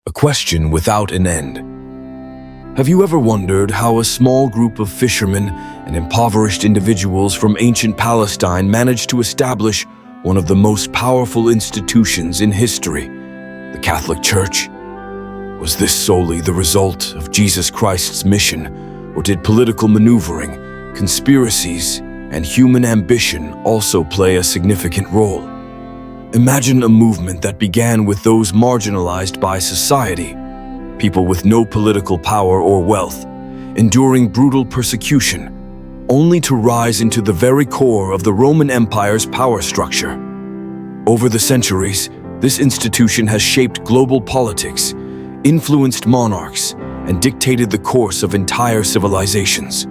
a question without an end. Have you ever wondered how a small group of fishermen and impoverished individuals from ancient Palestine managed to establish one of the most powerful institutions in history, the Catholic Church? Was this solely the result of Jesus Christ's mission, or did political maneuvering, conspiracies, and human ambition also play a significant role? Imagine a movement that began with those marginalized by society, people with no political power or wealth, enduring brutal persecution, only to rise into the very core of the Roman Empire's power structure. Over the centuries, this institution has shaped global politics, influenced monarchs, and dictated the course of entire civilizations.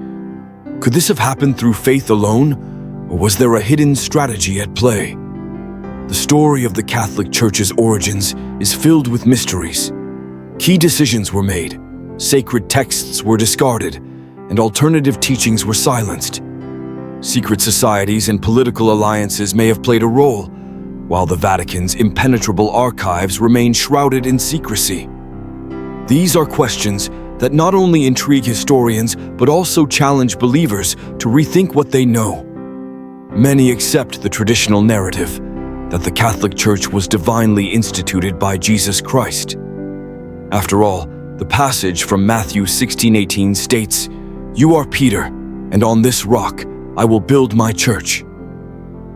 Could this have happened through faith alone, or was there a hidden strategy at play? The story of the Catholic Church's origins is filled with mysteries. Key decisions were made, sacred texts were discarded, and alternative teachings were silenced. Secret societies and political alliances may have played a role, while the Vatican's impenetrable archives remain shrouded in secrecy. These are questions that not only intrigue historians but also challenge believers to rethink what they know. Many accept the traditional narrative that the Catholic Church was divinely instituted by Jesus Christ. After all, the passage from Matthew 16:18 states, "You are Peter, and on this rock I will build my church."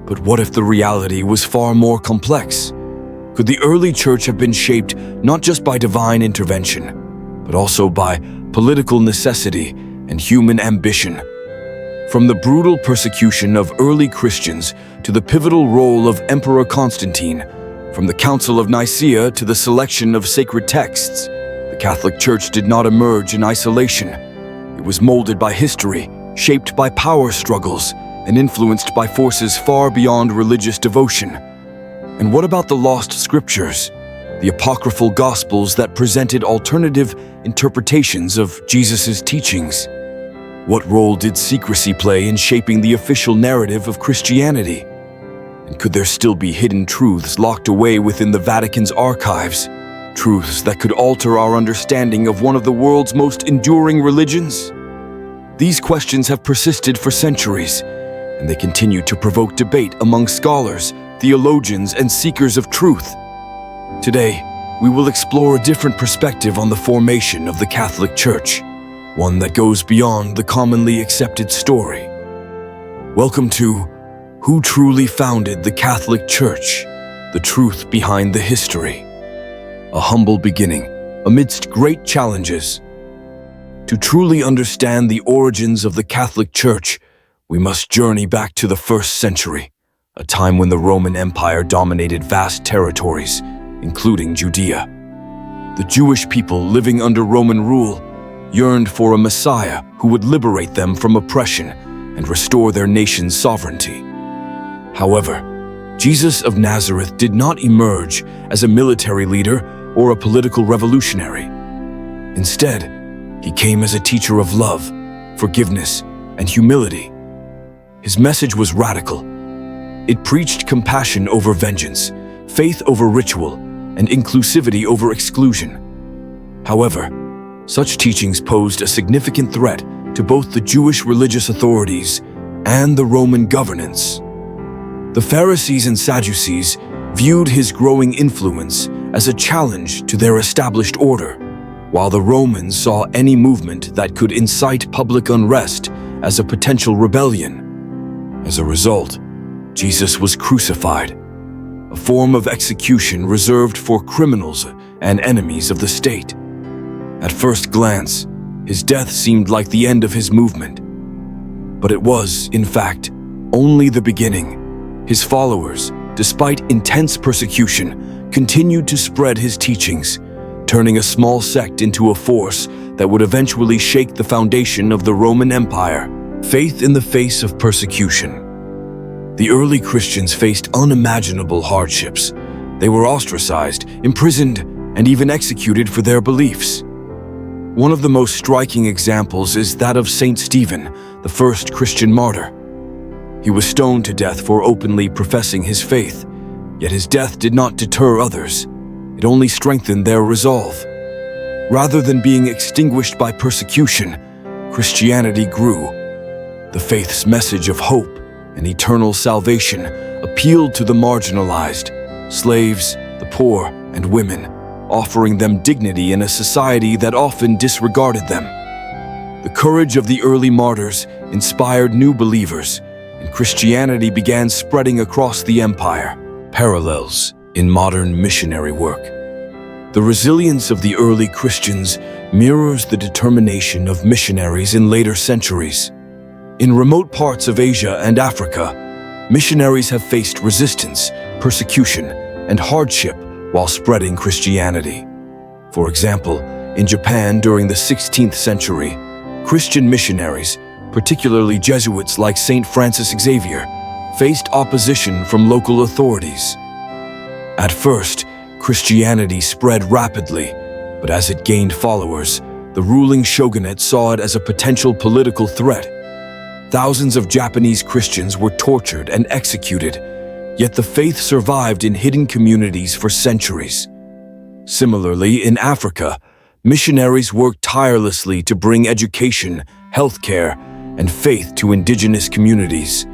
But what if the reality was far more complex? Could the early church have been shaped not just by divine intervention, but also by political necessity and human ambition? From the brutal persecution of early Christians to the pivotal role of Emperor Constantine, from the Council of Nicaea to the selection of sacred texts, the Catholic Church did not emerge in isolation. It was molded by history, shaped by power struggles, and influenced by forces far beyond religious devotion. And what about the lost scriptures, the apocryphal gospels that presented alternative interpretations of Jesus' teachings? What role did secrecy play in shaping the official narrative of Christianity? And could there still be hidden truths locked away within the Vatican's archives? Truths that could alter our understanding of one of the world's most enduring religions? These questions have persisted for centuries, and they continue to provoke debate among scholars, theologians, and seekers of truth. Today, we will explore a different perspective on the formation of the Catholic Church, one that goes beyond the commonly accepted story. Welcome to Who Truly Founded the Catholic Church? The Truth Behind the History. A humble beginning amidst great challenges. To truly understand the origins of the Catholic Church, we must journey back to the 1st century, a time when the Roman Empire dominated vast territories, including Judea. The Jewish people living under Roman rule yearned for a Messiah who would liberate them from oppression and restore their nation's sovereignty. However, Jesus of Nazareth did not emerge as a military leader or a political revolutionary. Instead, he came as a teacher of love, forgiveness, and humility. His message was radical. It preached compassion over vengeance, faith over ritual, and inclusivity over exclusion. However, such teachings posed a significant threat to both the Jewish religious authorities and the Roman governance. The Pharisees and Sadducees viewed his growing influence as a challenge to their established order, while the Romans saw any movement that could incite public unrest as a potential rebellion. As a result, Jesus was crucified, a form of execution reserved for criminals and enemies of the state. At first glance, his death seemed like the end of his movement. But it was, in fact, only the beginning. His followers, despite intense persecution, continued to spread his teachings, turning a small sect into a force that would eventually shake the foundation of the Roman Empire. Faith in the face of persecution. The early Christians faced unimaginable hardships. They were ostracized, imprisoned, and even executed for their beliefs. One of the most striking examples is that of Saint Stephen, the first Christian martyr. He was stoned to death for openly professing his faith, yet his death did not deter others. it only strengthened their resolve. Rather than being extinguished by persecution, Christianity grew. The faith's message of hope and eternal salvation appealed to the marginalized, slaves, the poor, and women, offering them dignity in a society that often disregarded them. The courage of the early martyrs inspired new believers, and Christianity began spreading across the empire. Parallels in modern missionary work. The resilience of the early Christians mirrors the determination of missionaries in later centuries. In remote parts of Asia and Africa, missionaries have faced resistance, persecution, and hardship while spreading Christianity. For example, in Japan during the 16th century, Christian missionaries, particularly Jesuits like St. Francis Xavier, faced opposition from local authorities. At first, Christianity spread rapidly, but as it gained followers, the ruling shogunate saw it as a potential political threat. Thousands of Japanese Christians were tortured and executed, yet the faith survived in hidden communities for centuries. Similarly, in Africa, missionaries worked tirelessly to bring education, healthcare, and faith to indigenous communities.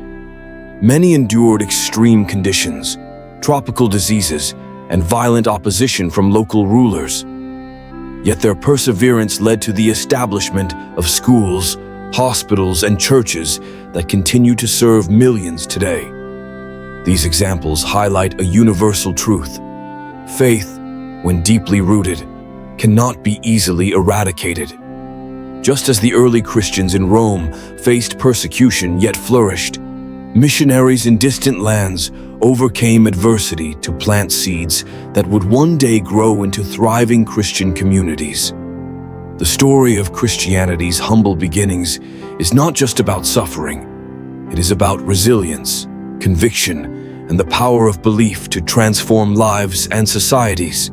Many endured extreme conditions, tropical diseases, and violent opposition from local rulers. Yet their perseverance led to the establishment of schools, hospitals, and churches that continue to serve millions today. These examples highlight a universal truth. Faith, when deeply rooted, cannot be easily eradicated. Just as the early Christians in Rome faced persecution yet flourished, missionaries in distant lands overcame adversity to plant seeds that would one day grow into thriving Christian communities. The story of Christianity's humble beginnings is not just about suffering. It is about resilience, conviction, and the power of belief to transform lives and societies.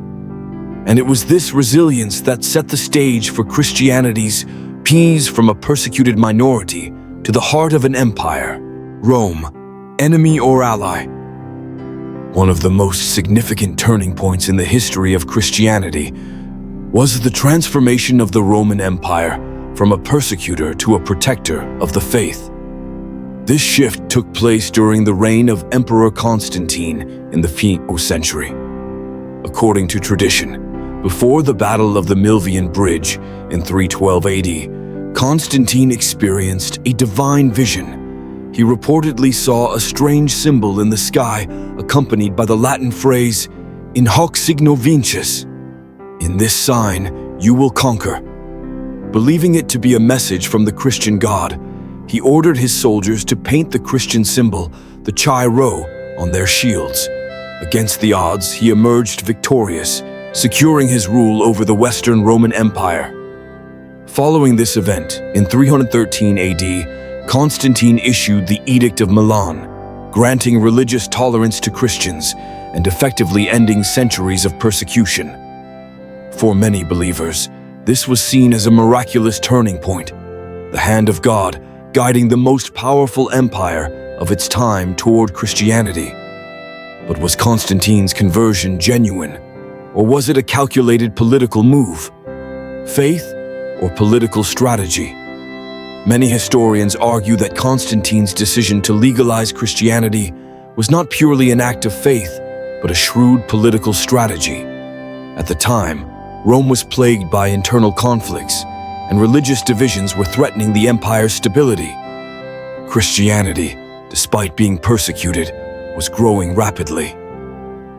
And it was this resilience that set the stage for Christianity's rise from a persecuted minority to the heart of an empire. Rome, enemy or ally? One of the most significant turning points in the history of Christianity was the transformation of the Roman Empire from a persecutor to a protector of the faith. This shift took place during the reign of Emperor Constantine in the 5th century. According to tradition, before the Battle of the Milvian Bridge in 312 AD, Constantine experienced a divine vision. He reportedly saw a strange symbol in the sky accompanied by the Latin phrase, "In hoc signo vinces." In this sign, you will conquer. Believing it to be a message from the Christian God, he ordered his soldiers to paint the Christian symbol, the Chi Rho, on their shields. Against the odds, he emerged victorious, securing his rule over the Western Roman Empire. Following this event, in 313 AD, Constantine issued the Edict of Milan, granting religious tolerance to Christians and effectively ending centuries of persecution. For many believers, this was seen as a miraculous turning point, the hand of God guiding the most powerful empire of its time toward Christianity. But was Constantine's conversion genuine, or was it a calculated political move? Faith or political strategy? Many historians argue that Constantine's decision to legalize Christianity was not purely an act of faith, but a shrewd political strategy. At the time, Rome was plagued by internal conflicts, and religious divisions were threatening the empire's stability. Christianity, despite being persecuted, was growing rapidly.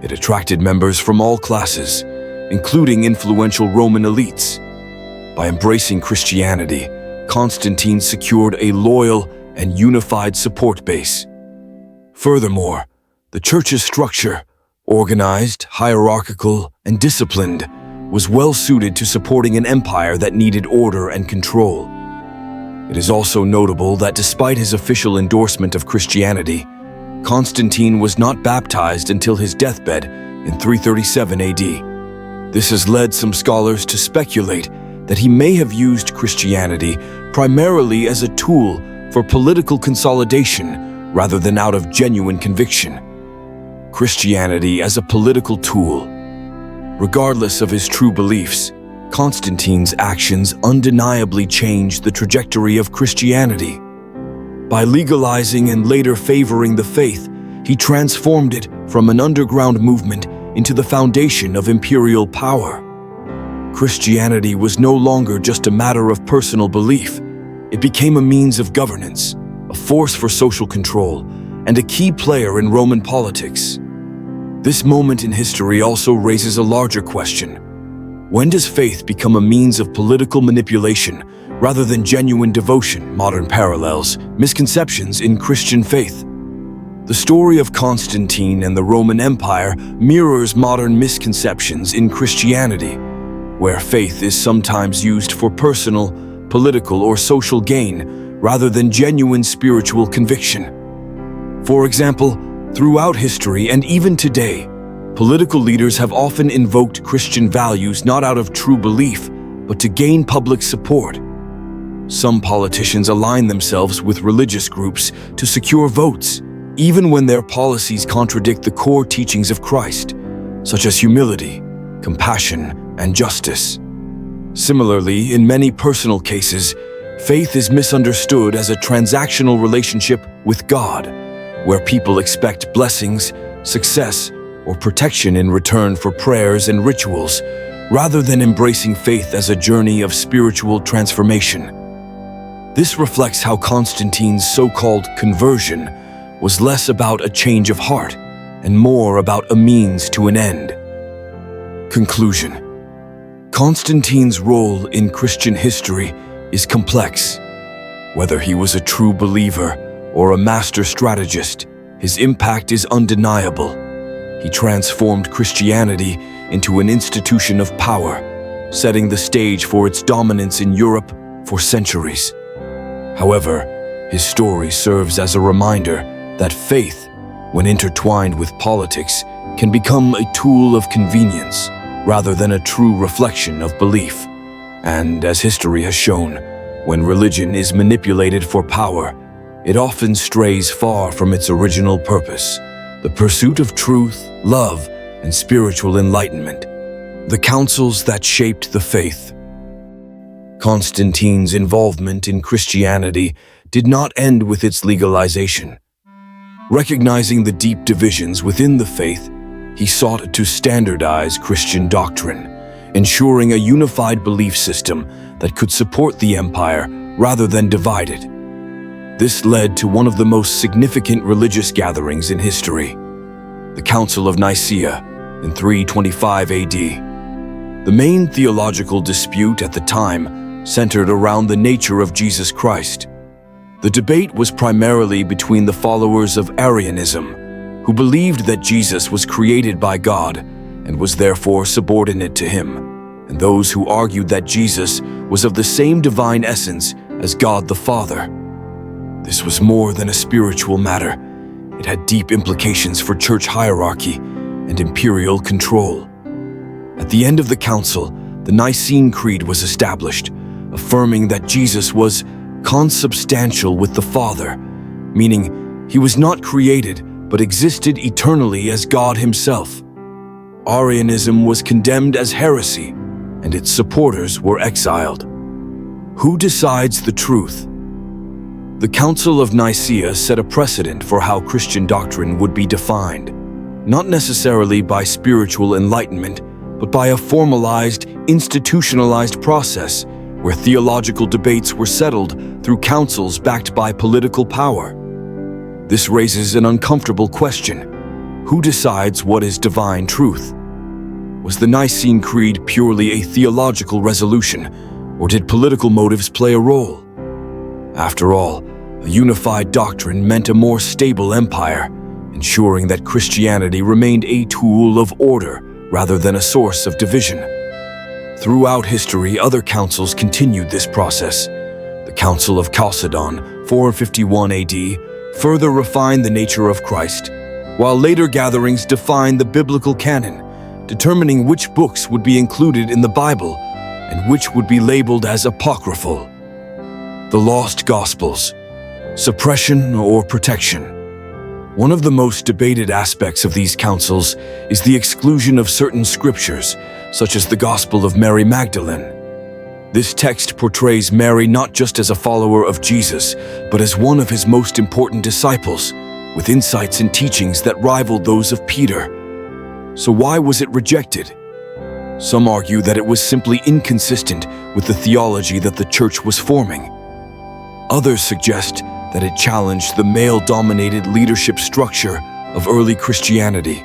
It attracted members from all classes, including influential Roman elites. By embracing Christianity, Constantine secured a loyal and unified support base. Furthermore, the church's structure, organized, hierarchical, and disciplined, was well suited to supporting an empire that needed order and control. It is also notable that despite his official endorsement of Christianity, Constantine was not baptized until his deathbed in 337 AD. This has led some scholars to speculate that he may have used Christianity primarily as a tool for political consolidation rather than out of genuine conviction. Christianity as a political tool. Regardless of his true beliefs, Constantine's actions undeniably changed the trajectory of Christianity. By legalizing and later favoring the faith, he transformed it from an underground movement into the foundation of imperial power. Christianity was no longer just a matter of personal belief. It became a means of governance, a force for social control, and a key player in Roman politics. This moment in history also raises a larger question. When does faith become a means of political manipulation rather than genuine devotion? Modern parallels, misconceptions in Christian faith. The story of Constantine and the Roman Empire mirrors modern misconceptions in Christianity, where faith is sometimes used for personal, political, or social gain rather than genuine spiritual conviction. For example, throughout history and even today, political leaders have often invoked Christian values not out of true belief, but to gain public support. Some politicians align themselves with religious groups to secure votes, even when their policies contradict the core teachings of Christ, such as humility, compassion, and justice. Similarly, in many personal cases, faith is misunderstood as a transactional relationship with God, where people expect blessings, success, or protection in return for prayers and rituals, rather than embracing faith as a journey of spiritual transformation. This reflects how Constantine's so-called conversion was less about a change of heart and more about a means to an end. Conclusion: Constantine's role in Christian history is complex. Whether he was a true believer or a master strategist, his impact is undeniable. He transformed Christianity into an institution of power, setting the stage for its dominance in Europe for centuries. However, his story serves as a reminder that faith, when intertwined with politics, can become a tool of convenience rather than a true reflection of belief. And as history has shown, when religion is manipulated for power, it often strays far from its original purpose: the pursuit of truth, love, and spiritual enlightenment. The councils that shaped the faith. Constantine's involvement in Christianity did not end with its legalization. Recognizing the deep divisions within the faith, he sought to standardize Christian doctrine, ensuring a unified belief system that could support the empire rather than divide it. This led to one of the most significant religious gatherings in history, the Council of Nicaea in 325 AD. The main theological dispute at the time centered around the nature of Jesus Christ. The debate was primarily between the followers of Arianism, who believed that Jesus was created by God and was therefore subordinate to him, and those who argued that Jesus was of the same divine essence as God the Father. This was more than a spiritual matter. It had deep implications for church hierarchy and imperial control. At the end of the council, the Nicene Creed was established, affirming that Jesus was consubstantial with the Father, meaning he was not created but existed eternally as God himself. Arianism was condemned as heresy, and its supporters were exiled. Who decides the truth? The Council of Nicaea set a precedent for how Christian doctrine would be defined, not necessarily by spiritual enlightenment, but by a formalized, institutionalized process where theological debates were settled through councils backed by political power. This raises an uncomfortable question. Who decides what is divine truth? Was the Nicene Creed purely a theological resolution, or did political motives play a role? After all, a unified doctrine meant a more stable empire, ensuring that Christianity remained a tool of order rather than a source of division. Throughout history, other councils continued this process. The Council of Chalcedon, 451 AD, further refined the nature of Christ, while later gatherings defined the biblical canon, determining which books would be included in the Bible and which would be labeled as apocryphal. The Lost Gospels: suppression or protection? One of the most debated aspects of these councils is the exclusion of certain scriptures, such as the Gospel of Mary Magdalene. This text portrays Mary not just as a follower of Jesus, but as one of his most important disciples, with insights and teachings that rivaled those of Peter. So why was it rejected? Some argue that it was simply inconsistent with the theology that the church was forming. Others suggest that it challenged the male-dominated leadership structure of early Christianity.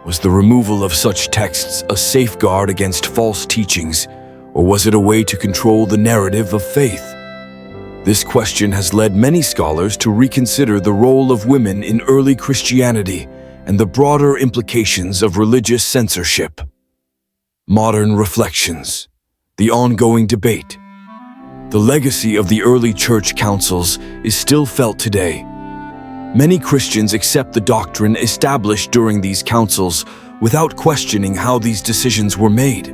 Was the removal of such texts a safeguard against false teachings, or was it a way to control the narrative of faith? This question has led many scholars to reconsider the role of women in early Christianity and the broader implications of religious censorship. Modern reflections. The ongoing debate. The legacy of the early church councils is still felt today. Many Christians accept the doctrine established during these councils without questioning how these decisions were made.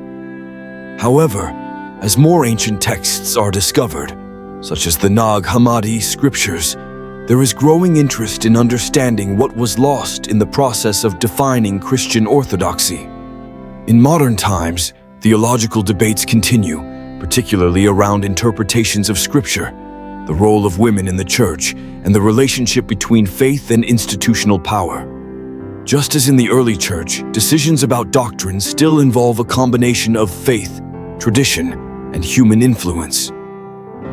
However, as more ancient texts are discovered, such as the Nag Hammadi scriptures, there is growing interest in understanding what was lost in the process of defining Christian orthodoxy. In modern times, theological debates continue, particularly around interpretations of Scripture, the role of women in the church, and the relationship between faith and institutional power. Just as in the early church, decisions about doctrine still involve a combination of faith, tradition, and human influence.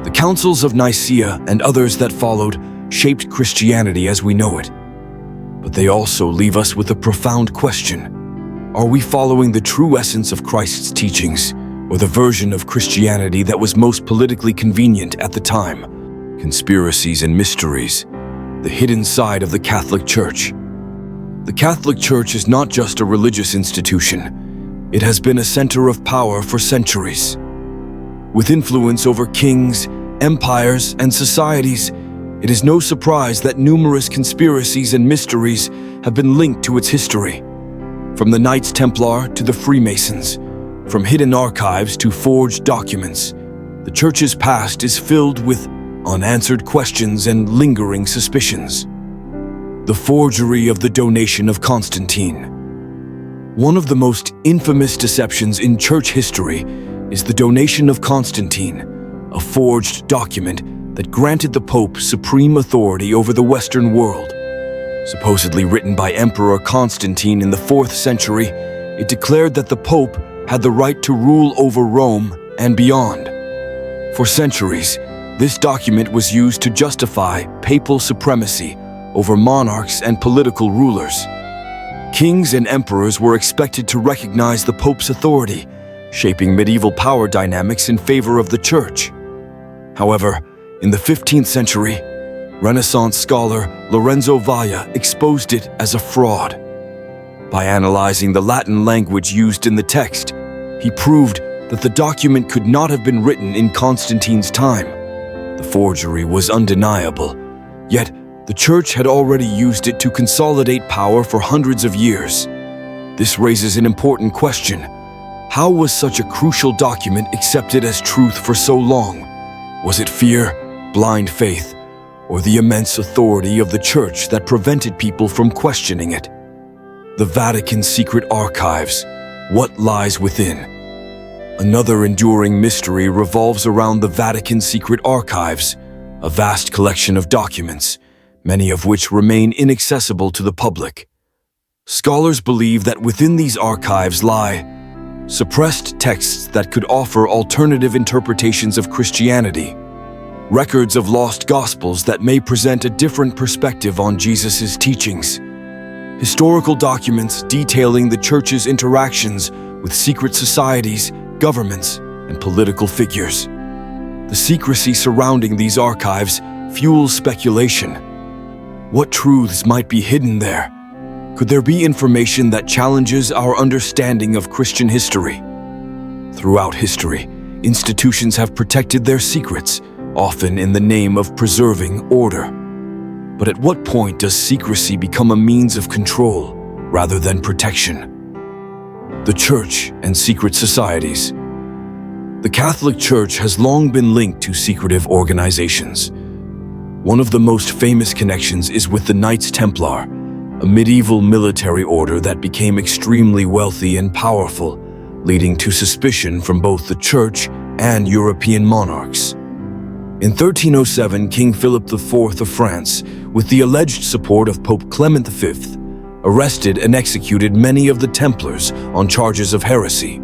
The councils of Nicaea and others that followed shaped Christianity as we know it. But they also leave us with a profound question. Are we following the true essence of Christ's teachings, or the version of Christianity that was most politically convenient at the time? Conspiracies and mysteries, the hidden side of the Catholic Church. The Catholic Church is not just a religious institution. It has been a center of power for centuries. With influence over kings, empires, and societies, it is no surprise that numerous conspiracies and mysteries have been linked to its history. From the Knights Templar to the Freemasons, from hidden archives to forged documents, the Church's past is filled with unanswered questions and lingering suspicions. The forgery of the donation of Constantine. One of the most infamous deceptions in church history is the donation of Constantine, a forged document that granted the Pope supreme authority over the Western world. Supposedly written by Emperor Constantine in the 4th century, it declared that the Pope had the right to rule over Rome and beyond. For centuries, this document was used to justify papal supremacy over monarchs and political rulers. Kings and emperors were expected to recognize the Pope's authority, shaping medieval power dynamics in favor of the Church. However, in the 15th century, Renaissance scholar Lorenzo Valla exposed it as a fraud. By analyzing the Latin language used in the text, he proved that the document could not have been written in Constantine's time. The forgery was undeniable, yet the Church had already used it to consolidate power for hundreds of years. This raises an important question. How was such a crucial document accepted as truth for so long? Was it fear, blind faith, or the immense authority of the Church that prevented people from questioning it? The Vatican's secret archives. What lies within? Another enduring mystery revolves around the Vatican's secret archives, a vast collection of documents, many of which remain inaccessible to the public. Scholars believe that within these archives lie suppressed texts that could offer alternative interpretations of Christianity, records of lost gospels that may present a different perspective on Jesus' teachings, historical documents detailing the Church's interactions with secret societies, governments, and political figures. The secrecy surrounding these archives fuels speculation. What truths might be hidden there? Could there be information that challenges our understanding of Christian history? Throughout history, institutions have protected their secrets, often in the name of preserving order. But at what point does secrecy become a means of control rather than protection? The Church and secret societies. The Catholic Church has long been linked to secretive organizations. One of the most famous connections is with the Knights Templar, a medieval military order that became extremely wealthy and powerful, leading to suspicion from both the Church and European monarchs. In 1307, King Philip IV of France, with the alleged support of Pope Clement V, arrested and executed many of the Templars on charges of heresy.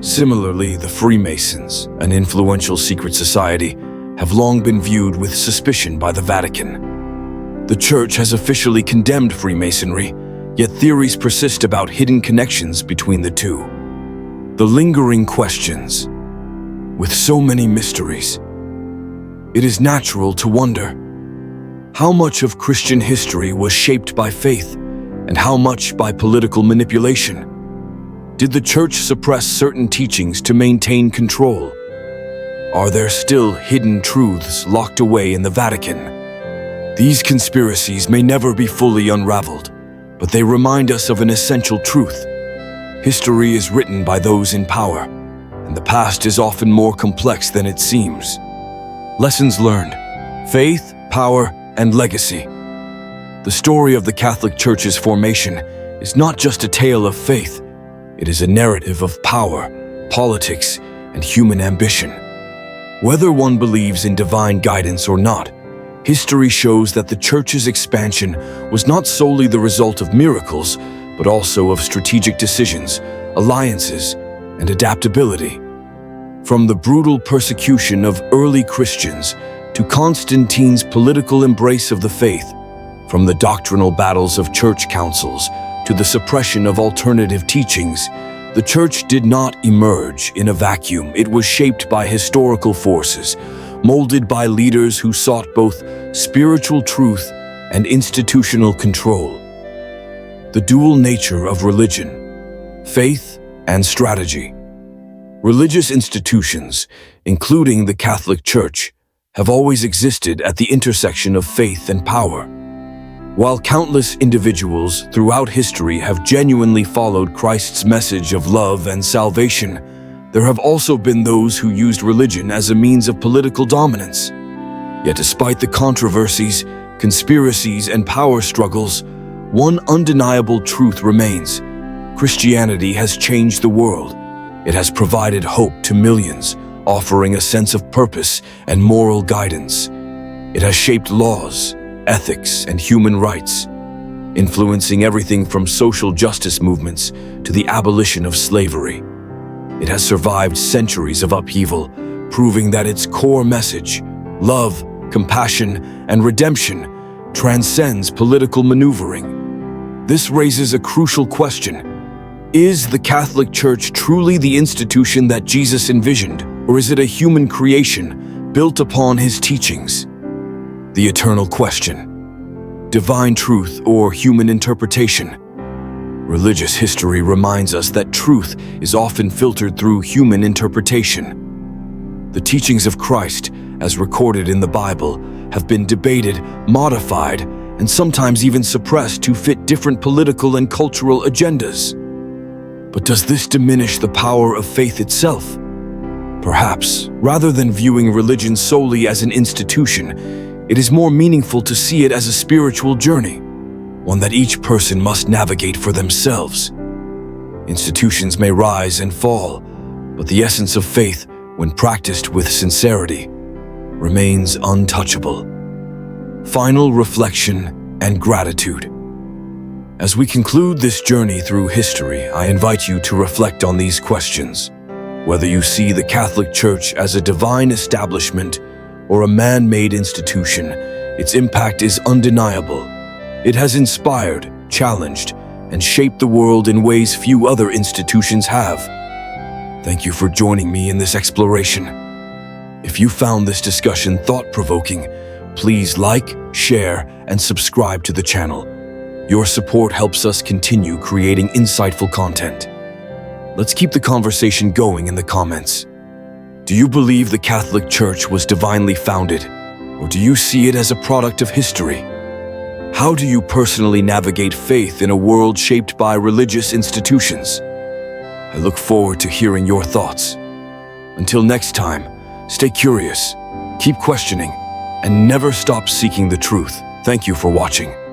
Similarly, the Freemasons, an influential secret society, have long been viewed with suspicion by the Vatican. The Church has officially condemned Freemasonry, yet theories persist about hidden connections between the two. The lingering questions. With so many mysteries, it is natural to wonder, how much of Christian history was shaped by faith, and how much by political manipulation? Did the Church suppress certain teachings to maintain control? Are there still hidden truths locked away in the Vatican? These conspiracies may never be fully unraveled, but they remind us of an essential truth. History is written by those in power, and the past is often more complex than it seems. Lessons learned: faith, power, and legacy. The story of the Catholic Church's formation is not just a tale of faith. It is a narrative of power, politics, and human ambition. Whether one believes in divine guidance or not, history shows that the Church's expansion was not solely the result of miracles, but also of strategic decisions, alliances, and adaptability. From the brutal persecution of early Christians to Constantine's political embrace of the faith, from the doctrinal battles of church councils to the suppression of alternative teachings, the Church did not emerge in a vacuum. It was shaped by historical forces, molded by leaders who sought both spiritual truth and institutional control. The dual nature of religion, faith and strategy. Religious institutions, including the Catholic Church, have always existed at the intersection of faith and power. While countless individuals throughout history have genuinely followed Christ's message of love and salvation, there have also been those who used religion as a means of political dominance. Yet despite the controversies, conspiracies, and power struggles, one undeniable truth remains: Christianity has changed the world. It has provided hope to millions, offering a sense of purpose and moral guidance. It has shaped laws, ethics, and human rights, influencing everything from social justice movements to the abolition of slavery. It has survived centuries of upheaval, proving that its core message, love, compassion, and redemption, transcends political maneuvering. This raises a crucial question. Is the Catholic Church truly the institution that Jesus envisioned, or is it a human creation built upon his teachings? The eternal question: divine truth or human interpretation? Religious history reminds us that truth is often filtered through human interpretation. The teachings of Christ, as recorded in the Bible, have been debated, modified, and sometimes even suppressed to fit different political and cultural agendas. But does this diminish the power of faith itself? Perhaps, rather than viewing religion solely as an institution, it is more meaningful to see it as a spiritual journey, one that each person must navigate for themselves. Institutions may rise and fall, but the essence of faith, when practiced with sincerity, remains untouchable. Final reflection and gratitude. As we conclude this journey through history, I invite you to reflect on these questions. Whether you see the Catholic Church as a divine establishment or a man-made institution, its impact is undeniable. It has inspired, challenged, and shaped the world in ways few other institutions have. Thank you for joining me in this exploration. If you found this discussion thought-provoking, please like, share, and subscribe to the channel. Your support helps us continue creating insightful content. Let's keep the conversation going in the comments. Do you believe the Catholic Church was divinely founded, or do you see it as a product of history? How do you personally navigate faith in a world shaped by religious institutions? I look forward to hearing your thoughts. Until next time, stay curious, keep questioning, and never stop seeking the truth. Thank you for watching.